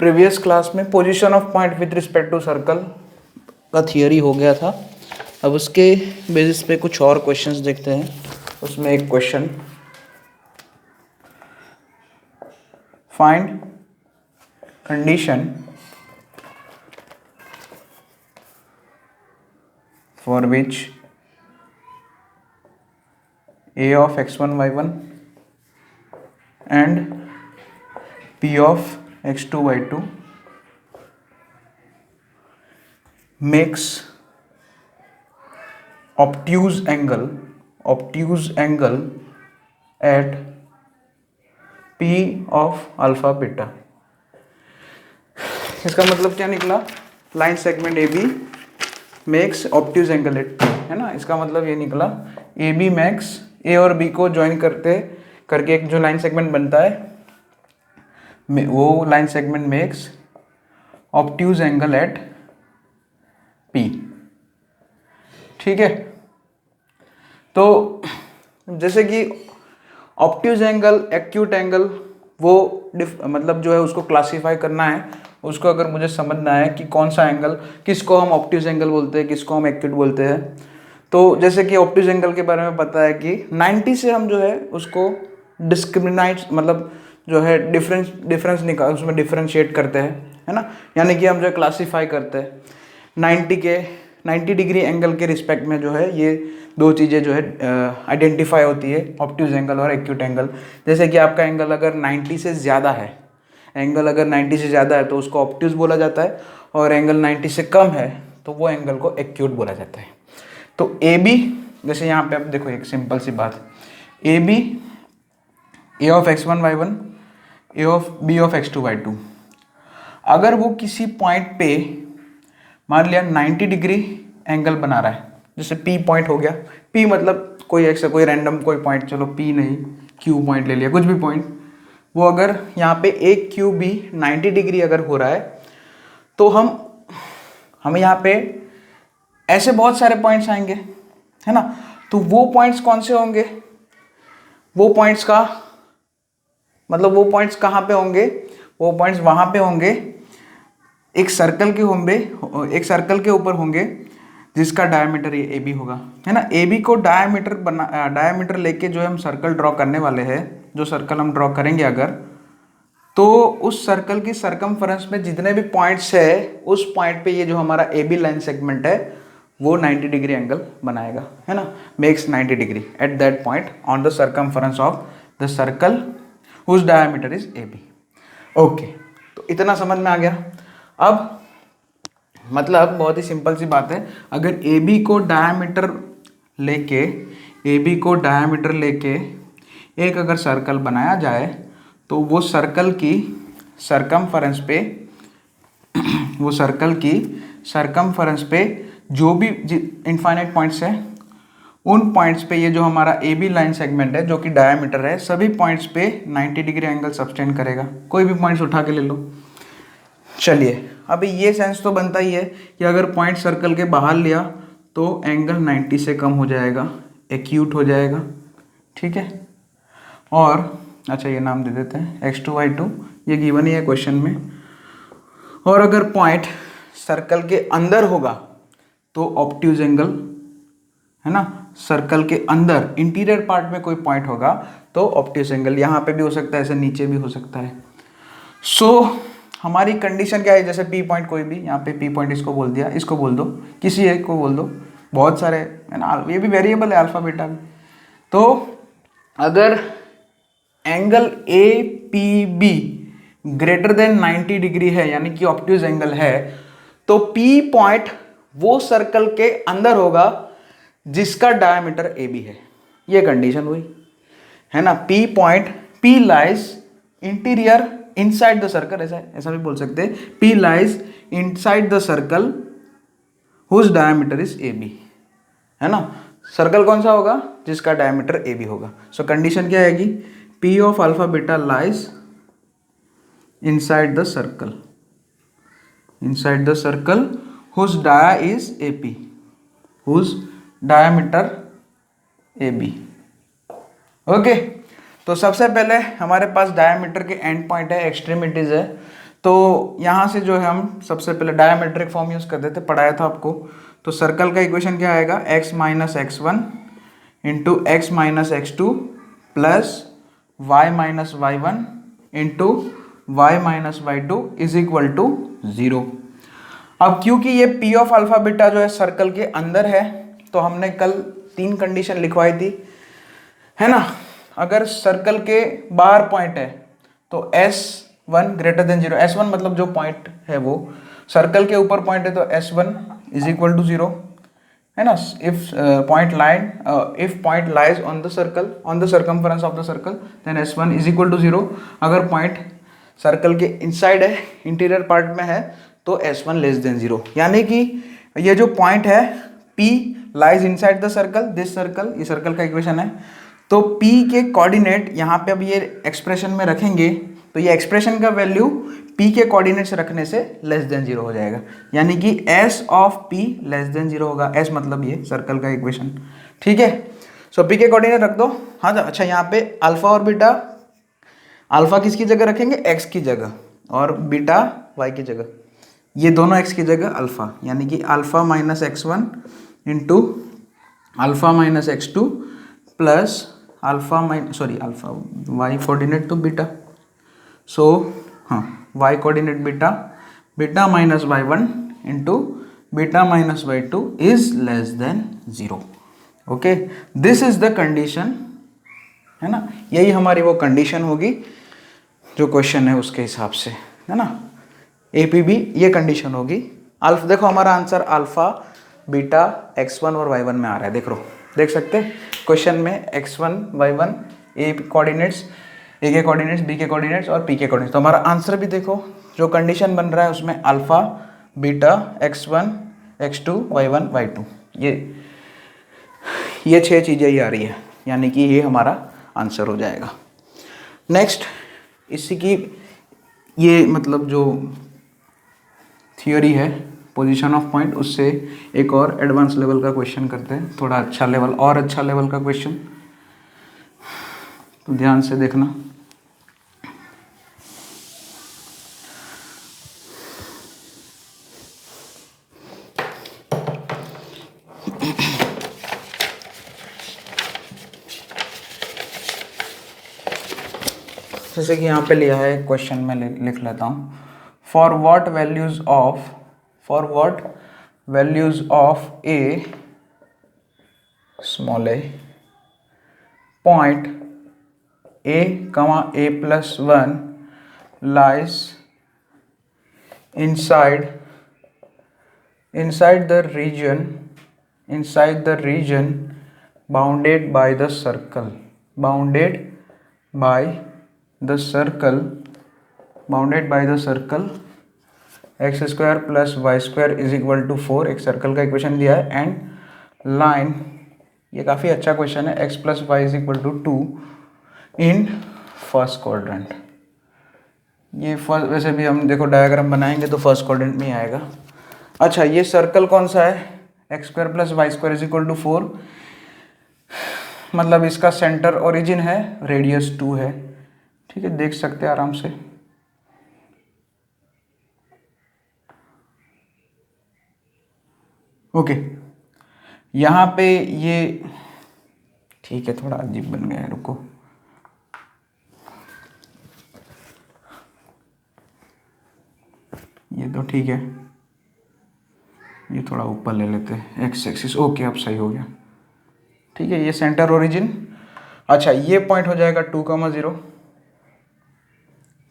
Previous class में position of point with respect to circle का theory हो गया था। अब उसके बेसिस पे कुछ और क्वेश्चंस देखते हैं। उसमें एक question, find condition for which a of x1 y1 and p of x2 y2 makes obtuse angle at p of alpha beta। इसका मतलब क्या निकला? Line segment A B makes obtuse angle at P, है ना। इसका मतलब ये निकला ए बी मैक्स ए और बी को ज्वाइन करके एक जो लाइन सेगमेंट बनता है वो line segment makes obtuse angle at P. ठीक है, तो जैसे कि ऑब्ट्यूज एंगल, एक्यूट एंगल, वो मतलब जो है उसको क्लासीफाई करना है। उसको अगर मुझे समझना है कि कौन सा एंगल, किसको हम ऑब्ट्यूज एंगल बोलते हैं, किसको हम एक्यूट बोलते हैं। तो जैसे कि ऑब्ट्यूज एंगल के बारे में पता है कि 90 से हम जो है उसको डिस्क्रिमिनेट, मतलब जो है डिफरेंस निकाल, उसमें डिफरेंशिएट करते हैं, है ना। यानी कि हम जो है क्लासीफाई करते हैं 90 डिग्री एंगल के रिस्पेक्ट में जो है ये दो चीज़ें जो है आइडेंटिफाई होती है, ऑब्ट्यूज एंगल और एक्यूट एंगल। जैसे कि आपका एंगल अगर 90 से ज़्यादा है, तो उसको ऑब्ट्यूज बोला जाता है, और एंगल 90 से कम है तो वो एंगल को एक्यूट बोला जाता है। तो ए बी, जैसे यहाँ पे आप देखो एक सिंपल सी बात, A B, A of x1 y1, A of B of x2 y2, अगर वो किसी पॉइंट पे मान लिया 90 डिग्री एंगल बना रहा है, जैसे P पॉइंट हो गया, P मतलब कोई रैंडम कोई पॉइंट, चलो P नहीं Q पॉइंट ले लिया, कुछ भी पॉइंट, वो अगर यहाँ पे एक क्यू बी 90 डिग्री अगर हो रहा है तो हम यहाँ पे ऐसे बहुत सारे पॉइंट्स आएंगे, है ना। तो वो पॉइंट्स कौन से होंगे? वो पॉइंट्स कहाँ पे होंगे? वो पॉइंट्स वहाँ पे होंगे, एक सर्कल के ऊपर होंगे जिसका डायमीटर ये ए बी होगा, है ना। ए बी को डायमीटर लेके जो हम सर्कल ड्रॉ करने वाले हैं, जो सर्कल हम ड्रॉ करेंगे अगर, तो उस सर्कल की सरकमफेरेंस में जितने भी पॉइंट्स है, उस पॉइंट पे ये जो हमारा ए बी लाइन सेगमेंट है वो 90 डिग्री एंगल बनाएगा, है ना। Makes 90 degree at that point on the circumference of the circle whose diameter is A B. Okay, तो इतना समझ में आ गया। अब मतलब बहुत ही सिंपल सी बात है, अगर ए बी को डायमीटर लेके एक अगर सर्कल बनाया जाए तो वो सर्कल की सरकमफेरेंस पे जो भी इनफाइनाइट पॉइंट्स है, उन पॉइंट्स पे ये जो हमारा ए बी लाइन सेगमेंट है जो कि डायमीटर है, सभी पॉइंट्स पे 90 डिग्री एंगल सब्सटेंड करेगा। कोई भी पॉइंट्स उठा के ले लो। चलिए, अभी ये सेंस तो बनता ही है कि अगर पॉइंट सर्कल के बाहर लिया तो एंगल 90 से कम हो जाएगा, एक्यूट हो जाएगा, ठीक है। और अच्छा, ये नाम दे देते हैं x2 y2, ये गिवन ही है क्वेश्चन में। और अगर पॉइंट सर्कल के अंदर होगा तो ऑब्ट्यूज एंगल, है ना, सर्कल के अंदर इंटीरियर पार्ट में कोई पॉइंट होगा तो ऑब्ट्यूज एंगल यहाँ पे भी हो सकता है, ऐसे नीचे भी हो सकता है। सो हमारी कंडीशन क्या है? जैसे P पॉइंट, कोई भी यहाँ पे P पॉइंट इसको बोल दिया, इसको बोल दो, किसी एक को बोल दो, बहुत सारे, है ना, ये भी वेरिएबल है अल्फा बीटा भी। तो अगर angle A P be greater than 90 degree है, यानी कि ऑब्ट्यूज एंगल है, तो P पॉइंट वो सर्कल के अंदर होगा जिसका डायमीटर ए बी है। ये कंडीशन हुई, है ना। P point, P lies interior inside the circle, ऐसा भी बोल सकते हैं, P lies inside the circle whose diameter is A B, है ना। सर्कल कौन सा होगा? जिसका डायमीटर ए बी होगा। सो कंडीशन क्या आएगी? P of alpha beta lies inside the circle whose dia is A P, whose diameter A B. Okay, तो सबसे पहले हमारे पास डायमीटर के एंड पॉइंट है, एक्सट्रीमिटीज है। तो यहाँ से जो है हम सबसे पहले डायमेट्रिक फॉर्म यूज करते थे, पढ़ाया था आपको। तो सर्कल का इक्वेशन क्या आएगा, x minus x one into x minus x two plus y minus y one into y minus y two is equal to 0। अब क्योंकि ये पी ऑफ अल्फा बीटा जो है सर्कल के अंदर है, तो हमने कल 3 कंडीशन लिखवाई थी, है ना। अगर सर्कल के बाहर पॉइंट है तो S1 ग्रेटर देन 0, S1 मतलब जो पॉइंट है वो, सर्कल के ऊपर पॉइंट है तो S1 इज इक्वल टू 0, है ना। If point lies on the circle, on the circumference of the circle, then S1 is equal to 0। अगर पॉइंट सर्कल के इनसाइड है, इंटीरियर पार्ट में है, तो S1 लेस देन 0। यानी कि ये जो पॉइंट है P lies inside the circle, this circle, ये सर्कल का इक्वेशन है। तो P के कोऑर्डिनेट यहाँ पे अब ये एक्सप्रेशन में रखेंगे, तो ये एक्सप्रेशन का वैल्यू P के कोऑर्डिनेट्स रखने से लेस देन 0 हो जाएगा, यानी कि S of P less than 0 होगा। S मतलब ये सर्कल का इक्वेशन, ठीक है। सो P के कोऑर्डिनेट रख दो। हाँ, अच्छा यहाँ पे अल्फा और बीटा, अल्फा किसकी जगह रखेंगे, x की जगह, और बीटा y की जगह। ये दोनों x की जगह अल्फा, यानी कि alpha minus x1 into alpha minus x2 plus alpha alpha y coordinate तो बीटा, सो हाँ y coordinate beta, beta minus y1 into beta minus y2 is less than 0। Okay, this is the condition, है ना। यही हमारी वो condition होगी जो question है उसके हिसाब से, है ना। APB ये कंडीशन होगी। अल्फा देखो, हमारा आंसर अल्फा बीटा x1 और y1 में आ रहा है, देख सकते हैं क्वेश्चन में x1 y1 a coordinates, a के कोऑर्डिनेट्स, b के कोऑर्डिनेट्स और p के कोऑर्डिनेट्स। तो हमारा आंसर भी देखो, जो कंडीशन बन रहा है उसमें alpha beta x1 x2 y1 y2, ये 6 चीज़ें ही आ रही है, यानी कि ये हमारा आंसर हो जाएगा। नेक्स्ट, इसी की ये मतलब जो थियोरी है पोजीशन ऑफ पॉइंट, उससे एक और एडवांस लेवल का क्वेश्चन करते हैं, थोड़ा अच्छा लेवल, और अच्छा लेवल का क्वेश्चन, तो ध्यान से देखना। जैसे कि यहाँ पे लिया है क्वेश्चन में, लिख लेता हूँ। For what values of A small A point a comma a plus 1 lies inside the region bounded by the circle x square plus y square is equal to 4। एक सर्कल का इक्वेशन दिया है, and line, ये काफ़ी अच्छा question है, x plus y is equal to 2 in first quadrant. ये first, वैसे भी हम देखो डायग्राम बनाएंगे तो फर्स्ट क्वाड्रेंट में ही आएगा। अच्छा, ये सर्कल कौन सा है, x square plus y square is equal to 4, मतलब इसका सेंटर ओरिजिन है, रेडियस 2 है, ठीक है, देख सकते हैं आराम से। ओके, यहाँ पे ये ठीक है, थोड़ा अजीब बन गया है, रुको। ये तो ठीक है, ये थोड़ा ऊपर ले लेते हैं, एक्स एक्सिस। ओके, अब सही हो गया, ठीक है। ये सेंटर ओरिजिन, अच्छा ये पॉइंट हो जाएगा 2,0,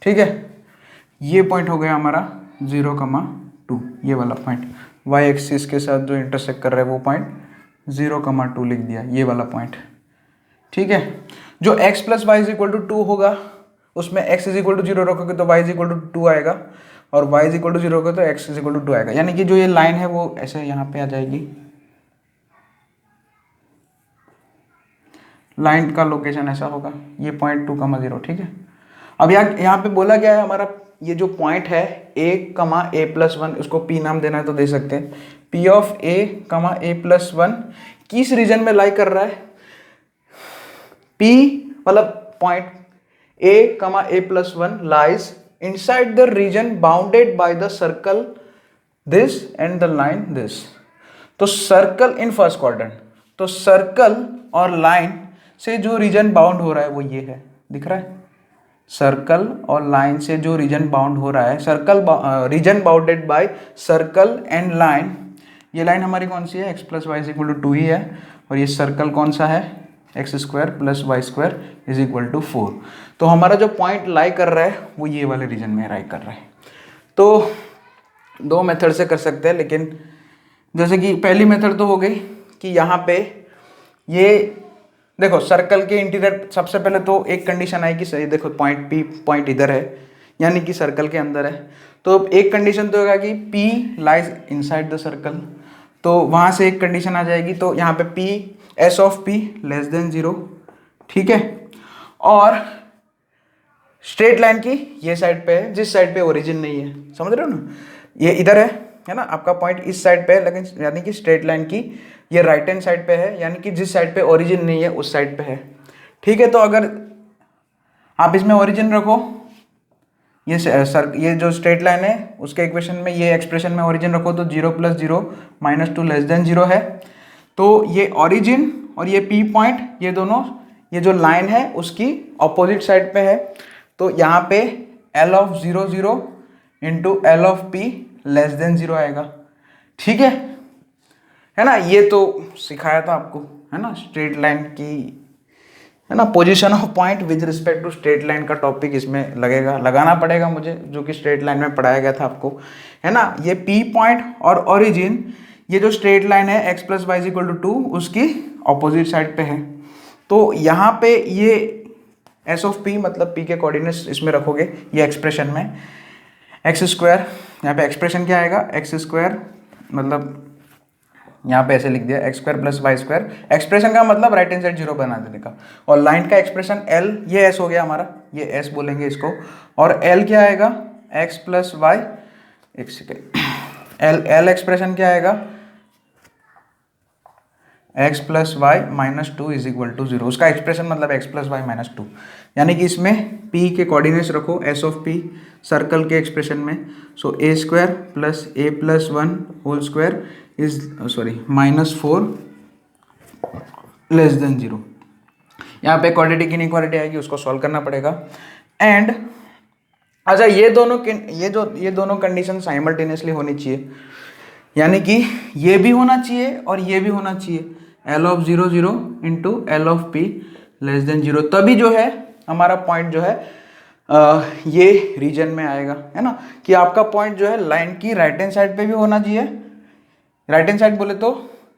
ठीक है। ये पॉइंट हो गया हमारा 0,2, ये वाला पॉइंट वाई एक्सिस के साथ जो इंटरसेक्ट कर रहा है वो पॉइंट 0,2 लिख दिया, ये वाला पॉइंट, ठीक है। जो x plus y is equal to 2 होगा, उसमें x इज इक्वल टू 0 रखोगे तो y इज इक्वल टू 2 आएगा, और y इज इक्वल टू 0 रखोगे तो x इज इक्वल टू 2 आएगा। यानी कि जो ये लाइन है वो ऐसे यहाँ पे आ जाएगी, लाइन का लोकेशन ऐसा होगा, ये पॉइंट 2,0, ठीक है। अब यहाँ पे बोला गया है हमारा, ये जो पॉइंट है a, a प्लस 1, उसको p नाम देना है तो दे सकते हैं। p of a, a plus 1 किस रीजन में लाई कर रहा है, p मतलब point a,a+1 lies inside the region bounded by the circle this and the line this. तो सर्कल इन फर्स्ट क्वाड्रेंट, तो सर्कल और लाइन से जो रीजन बाउंड हो रहा है वो ये है, दिख रहा है? सर्कल और लाइन से जो रीजन बाउंड हो रहा है, circle reason bounded by circle and line, ये लाइन हमारी कौन सी है? x + y = 2 ही है, और ये सर्कल कौन सा है? x² + y² = 4। तो हमारा जो पॉइंट लाई कर रहा है वो ये वाले रीजन में लाई कर रहा है। तो दो मेथड से कर सकते हैं, लेकिन जैसे कि पहली मेथड तो हो गई कि यहाँ पे ये देखो सर्कल के इंटीरियर, सबसे पहले तो एक कंडीशन आई कि सही देखो पॉइंट P पॉइंट इधर है, यानी कि सर्कल के अंदर है, तो एक कंडीशन तो होगा कि P lies inside the circle, तो वहाँ से एक कंडीशन आ जाएगी, तो यहाँ पे P S(P) <0, ठीक है। और स्ट्रेट लाइन की ये साइड पे है, जिस साइड पे ओरिजिन नहीं है, समझ रहे हो ना? ये इधर है ना, आपका पॉइंट इस साइड पे है, लेकिन यानी कि स्ट्रेट लाइन की ये राइट हैंड साइड पे है, यानी कि जिस साइड पे ओरिजिन नहीं है उस साइड पे है, ठीक है। तो अगर आप इसमें ओरिजिन रखो, ये जो स्ट्रेट लाइन है उसके इक्वेशन में, ये एक्सप्रेशन में ओरिजिन रखो, तो 0 + 0 -2 <0 है, तो ये ओरिजिन और ये P पॉइंट, ये दोनों, ये जो लाइन है उसकी ऑपोजिट साइड पे है, तो यहाँ पे L(0, 0) × L(P) <0 आएगा, ठीक है ना? ये तो सिखाया था आपको, है ना, स्ट्रेट लाइन की, है ना, position of point with respect to straight line का टॉपिक इसमें लगाना पड़ेगा मुझे, जो कि स्ट्रेट लाइन में पढ़ाया गया था आपको, है ना। ये P पॉइंट और ओरिजिन, ये जो स्ट्रेट लाइन है x + y = 2 उसकी ऑपोजिट साइड पे है, तो यहाँ पे ये S(P) मतलब P के कोऑर्डिनेट्स इसमें रखोगे, ये एक्सप्रेशन में x², यहाँ पे एक्सप्रेशन क्या आएगा? x², मतलब यहाँ पे ऐसे लिख दिया x² + y², एक्सप्रेशन का मतलब राइट हैंड साइड 0 बना देने का, और लाइन का एक्सप्रेशन L, ये S हो गया हमारा, ये S बोलेंगे इसको, और L क्या आएगा? x + y, एक सेकेंड, L एक्सप्रेशन क्या आएगा? x + y -2 = 0, उसका एक्सप्रेशन मतलब x + y -2, यानी कि इसमें P के कोऑर्डिनेट्स रखो S(P) सर्कल के एक्सप्रेशन में, सो a² + a+1 whole square is -4 <0। यहाँ पे क्वाड्रेटिक इनइक्वालिटी आएगी, उसको सॉल्व करना पड़ेगा। एंड अच्छा, ये दोनों कंडीशन साइमल्टेनियसली होनी चाहिए, यानी कि ये भी होना चाहिए और ये भी होना चाहिए, L(0, 0) × L(P) <0, तभी जो है हमारा पॉइंट जो है ये रीजन में आएगा, है ना, कि आपका पॉइंट जो है लाइन की राइट हैंड साइड पे भी होना चाहिए, राइट हैंड साइड बोले तो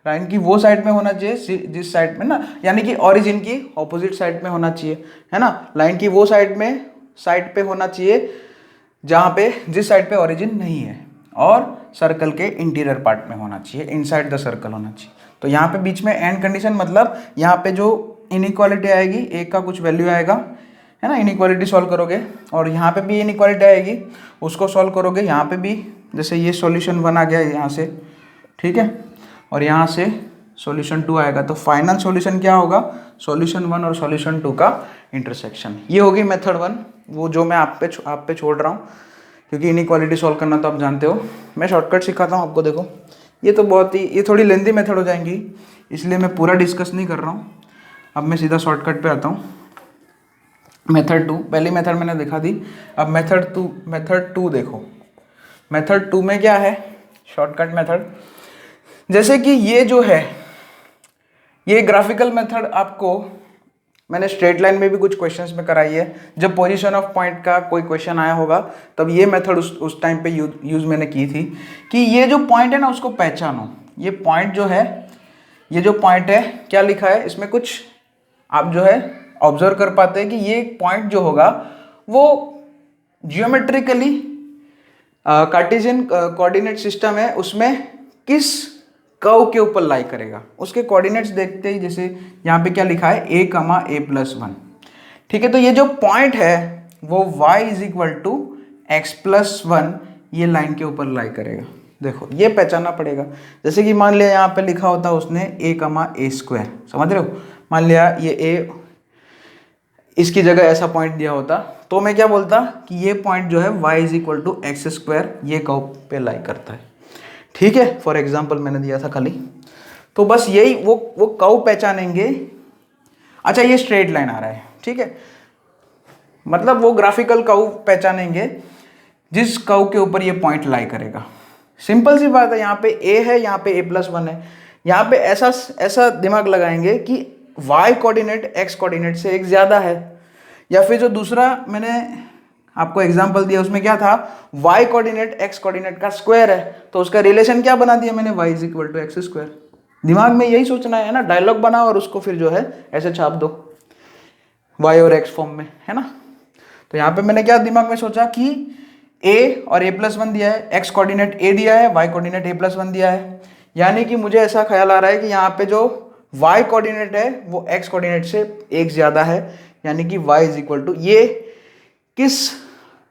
लाइन की वो साइड में होना चाहिए जिस साइड में ना, यानी कि ओरिजिन की ऑपोजिट साइड में होना चाहिए, है ना, लाइन की वो साइड पे होना चाहिए जहाँ पे जिस साइड पे ओरिजिन नहीं है, और सर्कल के इंटीरियर पार्ट में होना चाहिए, इनसाइड द सर्कल होना चाहिए। तो यहाँ पे बीच में एंड कंडीशन, मतलब यहाँ पे जो इनइक्वालिटी आएगी, एक का कुछ वैल्यू आएगा, है ना, इनइक्वालिटी सॉल्व करोगे, और यहाँ पे भी इनइक्वालिटी आएगी, उसको सॉल्व करोगे, यहाँ पे भी जैसे ये सॉल्यूशन 1 आ गया यहाँ से, ठीक है, और यहाँ से सॉल्यूशन 2 आएगा, तो फाइनल सॉल्यूशन क्या होगा? सॉल्यूशन 1 और सॉल्यूशन 2 का इंटरसेक्शन। ये होगी मेथड 1, वो जो मैं आप पे छोड़ रहा हूँ, क्योंकि इनइक्वालिटी सॉल्व करना तो आप जानते हो, मैं शॉर्टकट सिखाता हूँ आपको। देखो ये तो ये थोड़ी लेंथी मेथड हो जाएंगी, इसलिए मैं पूरा डिस्कस नहीं कर रहा हूँ, अब मैं सीधा शॉर्टकट पे आता हूँ। मेथड 2, पहली मेथड मैंने दिखा दी, अब मेथड 2 देखो। मेथड 2 में क्या है? शॉर्टकट मेथड, जैसे कि ये जो है, ये ग्राफिकल मेथड आपको मैंने स्ट्रेट लाइन में भी कुछ क्वेश्चंस में कराई है, जब पोजीशन ऑफ पॉइंट का कोई क्वेश्चन आया होगा तब ये मेथड उस टाइम पे यूज मैंने की थी, कि ये जो पॉइंट है ना उसको पहचानो। ये पॉइंट जो है, ये जो पॉइंट है क्या लिखा है इसमें, कुछ आप जो है ऑब्जर्व कर पाते हैं कि ये पॉइंट जो होगा वो जियोमेट्रिकली कार्टेशियन कोऑर्डिनेट सिस्टम है, उसमें किस कर्व के ऊपर लाई करेगा, उसके कोऑर्डिनेट्स देखते ही, जैसे यहाँ पे क्या लिखा है a, a+1, ठीक है। तो ये जो पॉइंट है वो y = x+1 ये लाइन के ऊपर लाई करेगा। देखो ये पहचानना पड़ेगा, जैसे कि मान लिया यहाँ पे लिखा होता उसने a, a², समझ रहे हो, मान लिया ये इसकी जगह ऐसा पॉइंट दिया होता तो मैं क्या बोलता कि ये पॉइंट जो है y is equal to x square ये कर्व पे लाई करता है। ठीक है, फॉर एग्जाम्पल मैंने दिया था खाली। तो बस यही वो कर्व पहचानेंगे। अच्छा, ये स्ट्रेट लाइन आ रहा है, ठीक है, मतलब वो ग्राफिकल कर्व पहचानेंगे जिस कर्व के ऊपर ये पॉइंट लाई करेगा। सिंपल सी बात है, यहाँ पे a है, यहाँ पे a+1 है। यहाँ पे ऐसा दिमाग लगाएंगे कि y कोऑर्डिनेट x कोऑर्डिनेट से एक ज्यादा है, या फिर जो दूसरा मैंने आपको एग्जांपल दिया उसमें क्या था, y कोऑर्डिनेट x कोऑर्डिनेट का स्क्वायर है, तो उसका रिलेशन क्या बना दिया मैंने, y is equal to x square. दिमाग में यही सोचना है ना, डायलॉग बनाओ और उसको फिर जो है ऐसे छाप दो y और x फॉर्म में, है ना। तो यहाँ पे मैंने क्या दिमाग में सोचा कि a और a+1 दिया है, x कोऑर्डिनेट a दिया है, y कोऑर्डिनेट a+1 दिया है, यानी कि मुझे ऐसा ख्याल आ रहा है कि यहाँ पे जो y कोऑर्डिनेट है वो x कोऑर्डिनेट से एक ज्यादा है, यानी कि y इज इक्वल टू, ये किस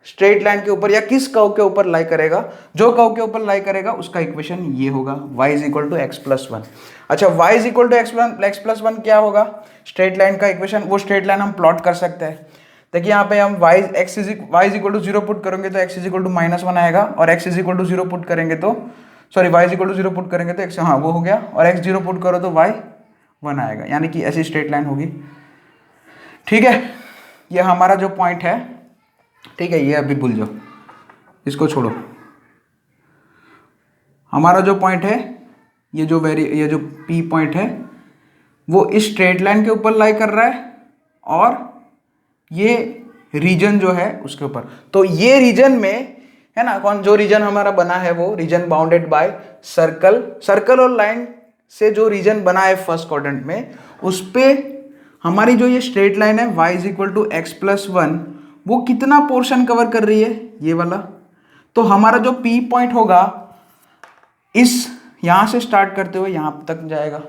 स्ट्रेट लाइन के ऊपर या किस कर्व के ऊपर लाई करेगा, जो कर्व के ऊपर लाई करेगा उसका इक्वेशन ये होगा, y is equal to x+1। अच्छा, y is equal to x+1 क्या होगा, स्ट्रेट लाइन का इक्वेशन, वो स्ट्रेट लाइन हम प्लॉट कर सकते हैं। देखिए यहाँ पे हम y is equal to 0 put करेंगे तो x इज इक्वल टू -1 आएगा, और x is equal to 0 put करेंगे तो sorry y is equal to 0 put करेंगे तो x, हाँ वो हो गया, और x 0 पुट करो तो y 1 आएगा, यानी कि ऐसी स्ट्रेट लाइन होगी। ठीक है, ये हमारा जो पॉइंट है, ठीक है, ये अभी भूल जाओ, इसको छोड़ो। हमारा जो पॉइंट है, ये जो P पॉइंट है वो इस स्ट्रेट लाइन के ऊपर लाई कर रहा है, और ये रीजन जो है उसके ऊपर। तो ये रीजन में है ना, कौन जो रीजन हमारा बना है वो रीजन बाउंडेड बाय सर्कल और लाइन से जो रीजन बना है फर्स्ट क्वाड्रेंट में, उस पे हमारी जो ये स्ट्रेट लाइन है y is equal to x+1 वो कितना पोर्शन कवर कर रही है, ये वाला। तो हमारा जो P पॉइंट होगा इस यहां से स्टार्ट करते हुए यहां तक जाएगा,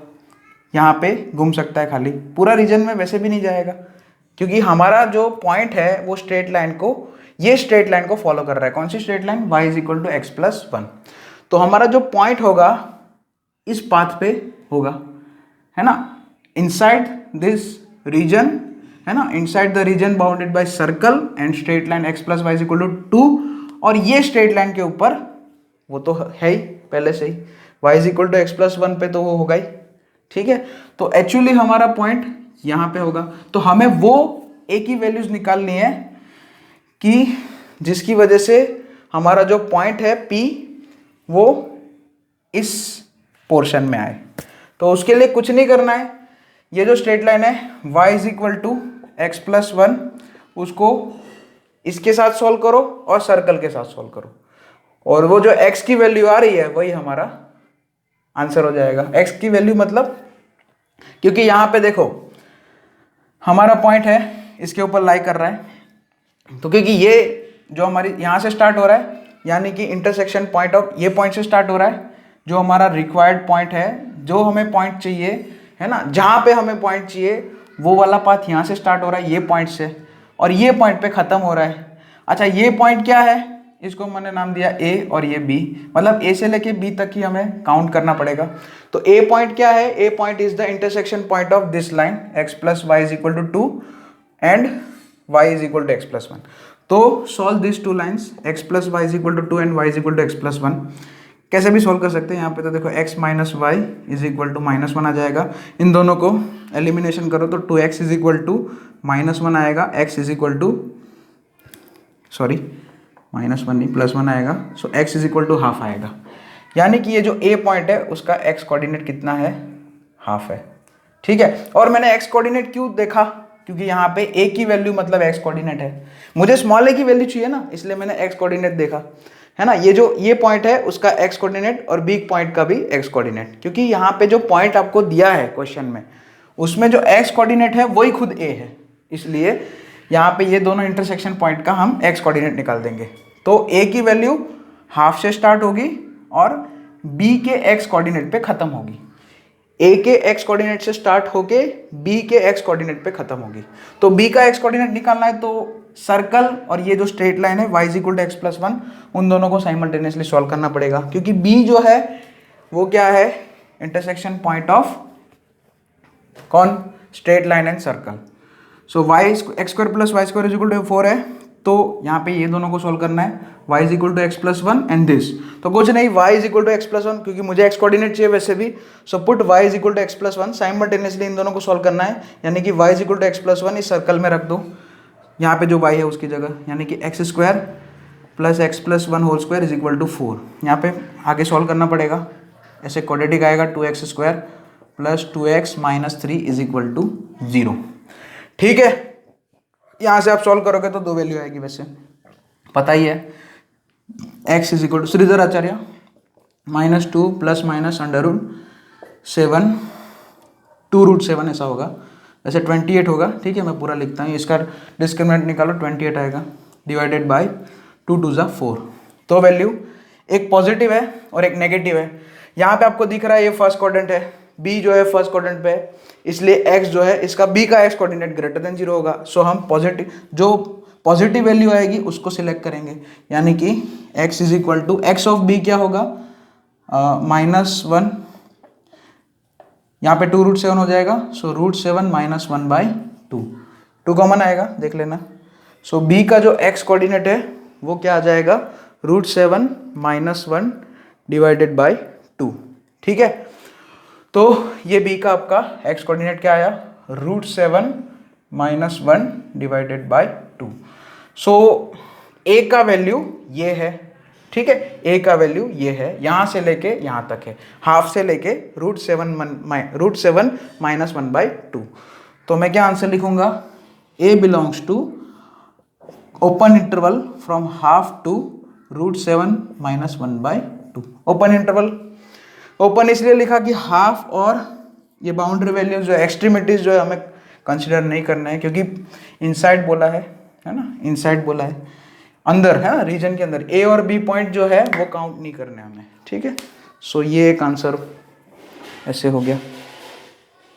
यहां पे घूम सकता है खाली, पूरा रीजन में वैसे भी नहीं जाएगा, क्योंकि हमारा जो पॉइंट है वो स्ट्रेट लाइन को, ये स्ट्रेट लाइन को फॉलो कर रहा है। कौन सी straight line, y is equal to x+1। तो हमारा जो पॉइंट होगा इस पाथ पे होगा, है ना, इनसाइड दिस रीजन, है ना, inside the region bounded by circle and straight line x+y is equal to 2, और ये स्ट्रेट लाइन के ऊपर वो तो है ही पहले से ही, y is equal to x+1 पे तो वो होगा ही। ठीक है, तो एक्चुअली हमारा पॉइंट यहां पे होगा। तो हमें वो a की वैल्यूज निकालनी है कि जिसकी वजह से हमारा जो पॉइंट है P वो इस पोर्शन में आए। तो उसके लिए कुछ नहीं करना है, ये जो स्ट्रेट लाइन है y is equal to x+1 उसको इसके साथ सॉल्व करो और सर्कल के साथ सॉल्व करो, और वो जो x की वैल्यू आ रही है वही हमारा आंसर हो जाएगा। x की वैल्यू मतलब, क्योंकि यहाँ पे देखो हमारा पॉइंट है इसके ऊपर लाई कर रहा है, तो क्योंकि ये जो हमारी यहाँ से स्टार्ट हो रहा है, यानी कि इंटरसेक्शन पॉइंट ऑफ ये पॉइंट से स्टार्ट हो रहा है, जो हमारा रिक्वायर्ड पॉइंट है, जो हमें पॉइंट चाहिए, है ना, जहाँ पे हमें पॉइंट चाहिए वो वाला पाथ यहाँ से स्टार्ट हो रहा है ये पॉइंट से, और ये पॉइंट पे ख़त्म हो रहा है। अच्छा, ये पॉइंट क्या है, इसको मैंने नाम दिया A और ये B, मतलब A से लेके B तक ही हमें काउंट करना पड़ेगा। तो A पॉइंट क्या है, A point is the intersection point of this line x+y is equal to 2 and y is equal to x+1। तो solve this two lines x+y is equal to 2 and y is equal to x+1। कैसे भी solve कर सकते हैं, यहाँ पे तो देखो x minus y is equal to -1 आ जाएगा, इन दोनों को एलिमिनेशन करो तो 2x इज इक्वल टू -1 आएगा, x इज इक्वल टू -1 नहीं +1 आएगा, so x is equal to half आएगा। यानी कि ये जो A पॉइंट है उसका x कोऑर्डिनेट कितना है, हाफ है। ठीक है, और मैंने x कोऑर्डिनेट क्यों देखा, क्योंकि यहाँ पे A की वैल्यू मतलब x कोऑर्डिनेट है, मुझे स्मॉल a की वैल्यू चाहिए ना, इसलिए मैंने x कोऑर्डिनेट देखा, है ना। ये जो ये पॉइंट है उसका x कोऑर्डिनेट और B पॉइंट का भी x कोऑर्डिनेट, क्योंकि यहाँ पे जो पॉइंट आपको दिया है क्वेश्चन में उसमें जो x कोऑर्डिनेट है वही खुद A है, इसलिए यहाँ पे ये दोनों इंटरसेक्शन पॉइंट का हम x कोऑर्डिनेट निकाल देंगे। तो A की वैल्यू हाफ से स्टार्ट होगी और B के x कोऑर्डिनेट पे खत्म होगी, A के x कोऑर्डिनेट से स्टार्ट होके B के x कोऑर्डिनेट पे खत्म होगी। तो B का x कोऑर्डिनेट निकालना है तो सर्कल और ये जो स्ट्रेट लाइन है y is equal to x+1 उन दोनों को साइमल्टेनियसली सॉल्व करना पड़ेगा, क्योंकि B जो है वो क्या है, इंटरसेक्शन पॉइंट ऑफ कौन, straight line and circle. So y x square plus y square is equal to 4 है, तो यहाँ पे ये दोनों को सोल्व करना है, y is equal to x plus one and this, तो कुछ नहीं y is equal to x plus one, क्योंकि मुझे x कोऑर्डिनेट चाहिए वैसे भी, so put y is equal to x plus one, simultaneously इन दोनों को सोल्व करना है, यानी कि y is equal to x plus one इस सर्कल में रख दो, यहाँ पे जो y है उसकी जगह, यानी कि x square plus x plus one whole square is equal to 4, यहाँ पे आगे सॉल्व करना पड़ेगा, ऐसे क्वाड्रेटिक आएगा 2x square plus 2x minus 3 is equal to 0, ठीक है। यहाँ से आप सॉल्व करोगे तो दो वैल्यू आएगी, वैसे पता ही है, x is equal to Shridhar Acharya -2 plus minus √7 2√7 ऐसा होगा, वैसे 28 होगा, ठीक है, मैं पूरा लिखता हूँ, इसका डिस्क्रिमिनेंट निकालो 28 आएगा, डिवाइडेड बाय 2 2 ज़ा 4, तो वैल्यू एक पॉजिटिव है और एक नेगेटिव है। यहाँ पे आपको दिख रहा है ये फर्स्ट क्वाड्रेंट है, b जो है फर्स्ट क्वाड्रेंट पे है, इसलिए x जो है इसका b का x कोऑर्डिनेट ग्रेटर देन 0 होगा, सो हम पॉजिटिव जो पॉजिटिव वैल्यू आएगी उसको सिलेक्ट करेंगे, यानी कि x is equal to x of b क्या होगा -1, यहाँ पे 2√7 हो जाएगा, सो √7 माइनस 1/2, 2 कॉमन आएगा, देख लेना, सो b का जो x कोऑर्डिनेट है वो क्या आ जाएगा √7 माइनस 1 डिवाइडेड बाय 2, ठीक है। तो ये b का आपका x कोऑर्डिनेट क्या आया √7 minus 1 divided by 2, so a का वैल्यू ये है, ठीक है, a का वैल्यू ये है, यहाँ से लेके यहाँ तक है, हाफ से लेके √7 माइनस 1/2, तो मैं क्या आंसर लिखूंगा, a belongs to open interval from half to √7 minus 1/2, open interval, open इसलिए लिखा कि हाफ और ये बाउंड्री वैल्यू जो एक्सट्रीमिटीज जो है हमें कंसिडर नहीं करना है, क्योंकि इनसाइड बोला है ना, इनसाइड बोला है, अंदर है ना, रीजन के अंदर ए और बी पॉइंट जो है वो काउंट नहीं करने हमें, ठीक है। सो ये एक आंसर ऐसे हो गया।